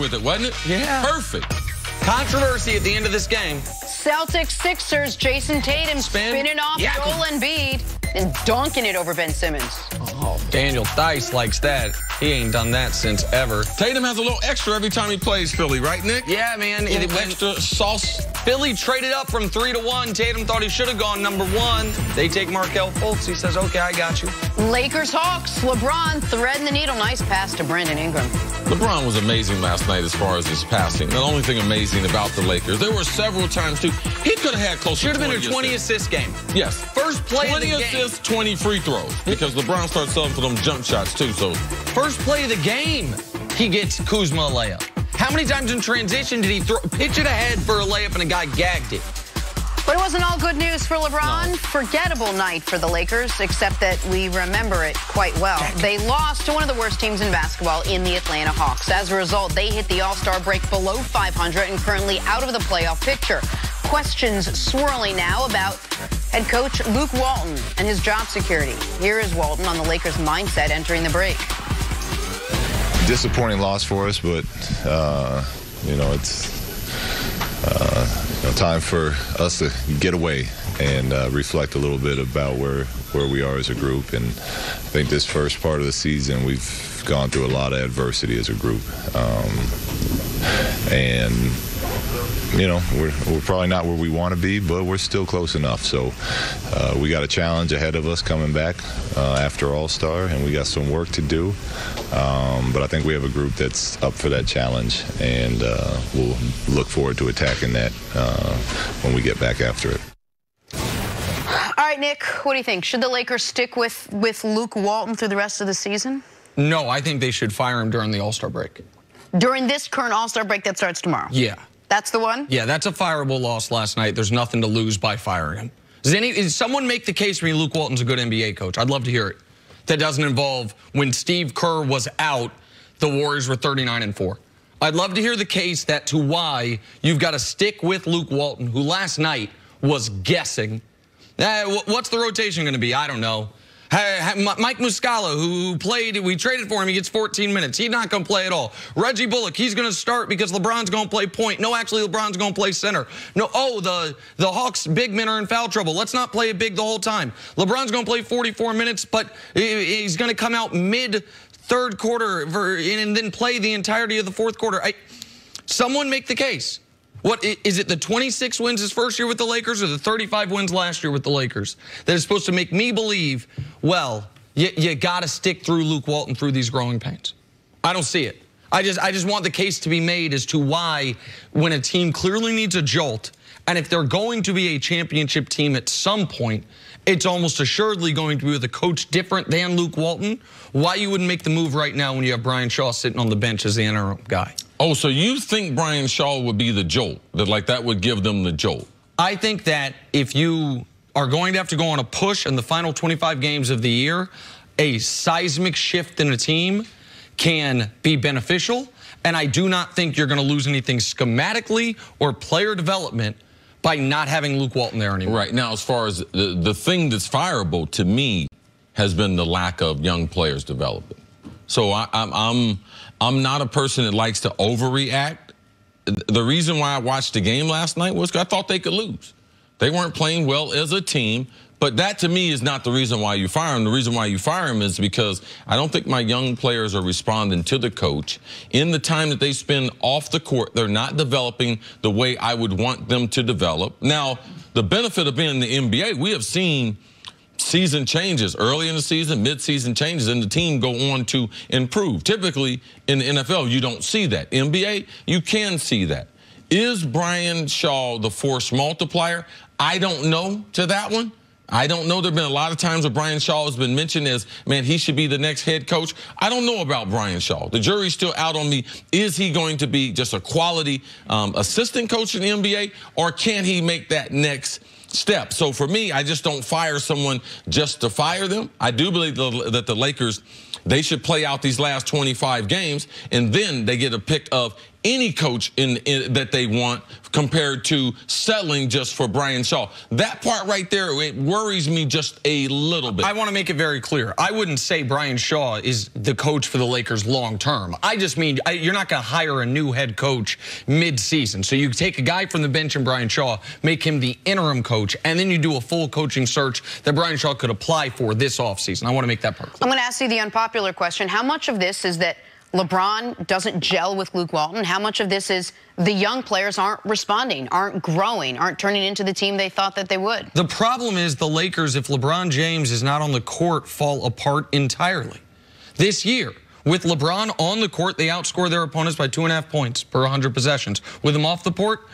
with it, wasn't it? Yeah. Perfect. Controversy at the end of this game. Celtics Sixers, Jason Tatum spinning off Joel Embiid and dunking it over Ben Simmons. Oh, Daniel Theis likes that. He ain't done that since ever. Tatum has a little extra every time he plays Philly, right, Nick? Yeah, man. It went extra sauce. Philly traded up from 3 to 1. Tatum thought he should have gone number 1. They take Markelle Fultz. He says, okay, I got you. Lakers Hawks, LeBron threading the needle. Nice pass to Brandon Ingram. LeBron was amazing last night as far as his passing. The only thing amazing about the Lakers, there were several times, too. He could have had close to 20 Should have been a 20 assist game. Yes. First play of the game. 20 assists, 20 free throws. Because LeBron started selling for them jump shots, too. So first play of the game, he gets Kuzma a layup. How many times in transition did he pitch it ahead for a layup and a guy gagged it? But it wasn't all good news for LeBron. No. Forgettable night for the Lakers, except that we remember it quite well. They lost to one of the worst teams in basketball in the Atlanta Hawks. As a result, they hit the All-Star break below 500 and currently out of the playoff picture. Questions swirling now about head coach Luke Walton and his job security. Here is Walton on the Lakers' mindset entering the break. Disappointing loss for us, but, it's time for us to get away and reflect a little bit about where we are as a group. And I think this first part of the season, we've gone through a lot of adversity as a group. We're probably not where we want to be, but we're still close enough. So we got a challenge ahead of us coming back after All-Star, and we got some work to do. But I think we have a group that's up for that challenge, and we'll look forward to attacking that when we get back after it. All right, Nick, what do you think? Should the Lakers stick with Luke Walton through the rest of the season? No, I think they should fire him during the All-Star break. During this current All-Star break that starts tomorrow? Yeah. That's the one? Yeah, that's a fireable loss last night. There's nothing to lose by firing him. Does someone make the case for me Luke Walton's a good NBA coach? I'd love to hear it. That doesn't involve when Steve Kerr was out, the Warriors were 39-4. I'd love to hear the case that to why you've got to stick with Luke Walton, who last night was guessing. What's the rotation going to be? I don't know. Mike Muscala, who played, we traded for him, he gets 14 minutes. He's not going to play at all. Reggie Bullock, he's going to start because LeBron's going to play point. No, actually, LeBron's going to play center. No, the Hawks' big men are in foul trouble. Let's not play it big the whole time. LeBron's going to play 44 minutes, but he's going to come out mid-third quarter and then play the entirety of the fourth quarter. Someone make the case. What is it, the 26 wins his first year with the Lakers or the 35 wins last year with the Lakers that is supposed to make me believe, well, you got to stick through Luke Walton through these growing pains? I don't see it. I just want the case to be made as to why when a team clearly needs a jolt, and if they're going to be a championship team at some point, it's almost assuredly going to be with a coach different than Luke Walton, why you wouldn't make the move right now when you have Brian Shaw sitting on the bench as the interim guy. Oh, so you think Brian Shaw would be the jolt, that would give them the jolt? I think that if you are going to have to go on a push in the final 25 games of the year, a seismic shift in a team can be beneficial, and I do not think you're going to lose anything schematically or player development by not having Luke Walton there anymore. Right. Now, as far as the thing that's fireable to me has been the lack of young players developing. So I'm not a person that likes to overreact. The reason why I watched the game last night was because I thought they could lose. They weren't playing well as a team, but that to me is not the reason why you fire him. The reason why you fire him is because I don't think my young players are responding to the coach. In the time that they spend off the court, they're not developing the way I would want them to develop. Now, the benefit of being in the NBA, we have seen season changes early in the season, mid-season changes, and the team go on to improve. Typically, in the NFL, you don't see that. NBA, you can see that. Is Brian Shaw the force multiplier? I don't know to that one. I don't know. There have been a lot of times where Brian Shaw has been mentioned as, man, he should be the next head coach. I don't know about Brian Shaw. The jury's still out on me. Is he going to be just a quality assistant coach in the NBA, or can he make that next step? So for me, I just don't fire someone just to fire them. I do believe that the Lakers, they should play out these last 25 games, and then they get a pick of, any coach that they want compared to settling just for Brian Shaw. That part right there, it worries me just a little bit. I want to make it very clear. I wouldn't say Brian Shaw is the coach for the Lakers long term. I just mean you're not going to hire a new head coach mid-season. So you take a guy from the bench and Brian Shaw, make him the interim coach, and then you do a full coaching search that Brian Shaw could apply for this offseason. I want to make that part clear. I'm going to ask you the unpopular question. How much of this is that LeBron doesn't gel with Luke Walton? How much of this is the young players aren't responding, aren't growing, aren't turning into the team they thought that they would? The problem is the Lakers, if LeBron James is not on the court, fall apart entirely. This year, with LeBron on the court, they outscore their opponents by 2.5 points per 100 possessions. With him off the court,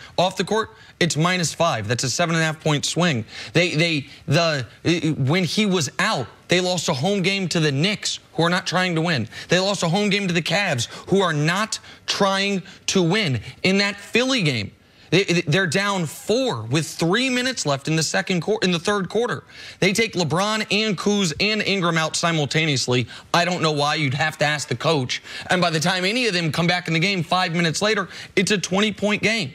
it's -5. That's a 7.5-point swing. When he was out, they lost a home game to the Knicks, who are not trying to win. They lost a home game to the Cavs, who are not trying to win. In that Philly game, they're down 4 with 3 minutes left in the third quarter. They take LeBron and Kuz and Ingram out simultaneously. I don't know why. You'd have to ask the coach. And by the time any of them come back in the game 5 minutes later, it's a 20-point game.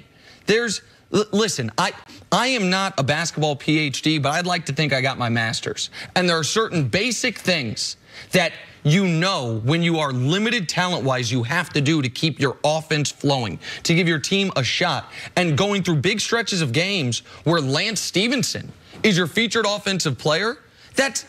Listen, I am not a basketball PhD, but I'd like to think I got my master's. And there are certain basic things that you know when you are limited talent-wise you have to do to keep your offense flowing, to give your team a shot. And going through big stretches of games where Lance Stevenson is your featured offensive player, that's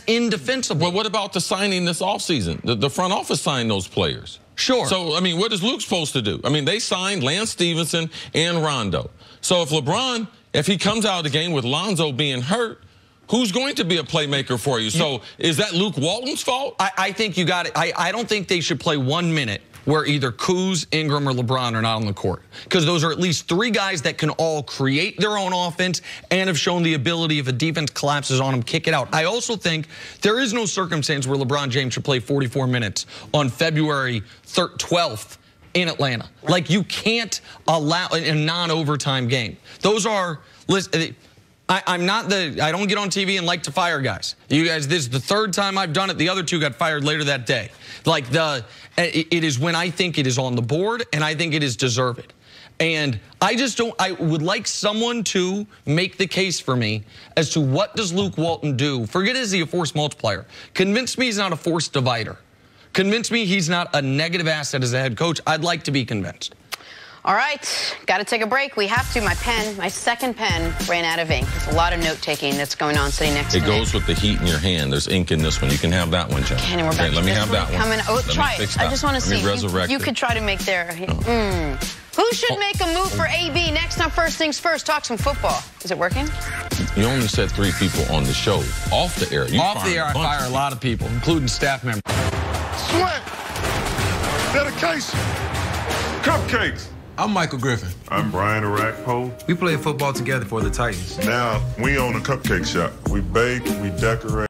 indefensible. Well, what about the signing this offseason? The front office signed those players. Sure. So, I mean, what is Luke supposed to do? I mean, they signed Lance Stevenson and Rondo. So if LeBron, if he comes out of the game with Lonzo being hurt, who's going to be a playmaker for you? So is that Luke Walton's fault? I think you got it. I don't think they should play 1 minute where either Kuz, Ingram, or LeBron are not on the court, because those are at least 3 guys that can all create their own offense and have shown the ability, if a defense collapses on them, kick it out. I also think there is no circumstance where LeBron James should play 44 minutes on February 12th in Atlanta. Like, you can't allow a non-overtime game. Those are, listen, I don't get on TV and like to fire guys. You guys, this is the 3rd time I've done it. The other 2 got fired later that day. Like, it is when I think it is on the board, and I think it is deserved. And I would like someone to make the case for me as to what does Luke Walton do. Forget, is he a force multiplier? Convince me he's not a force divider. Convince me he's not a negative asset as a head coach. I'd like to be convinced. All right, got to take a break. We have to. My second pen ran out of ink. There's a lot of note-taking that's going on sitting next to me. It goes with the heat in your hand. There's ink in this one. You can have that one, John. Okay, and we're back to let me this have that one. Oh, try it. I just want to see. You could try to make their... Who should make a move for AB? Next on First Things First, talk some football. Is it working? You only said 3 people on the show. Off the air. Off the air, I fire a lot of people, including staff members. Sweat. Dedication. Cupcakes. I'm Michael Griffin. I'm Brian Arakpo. We play football together for the Titans. Now, we own a cupcake shop. We bake, we decorate.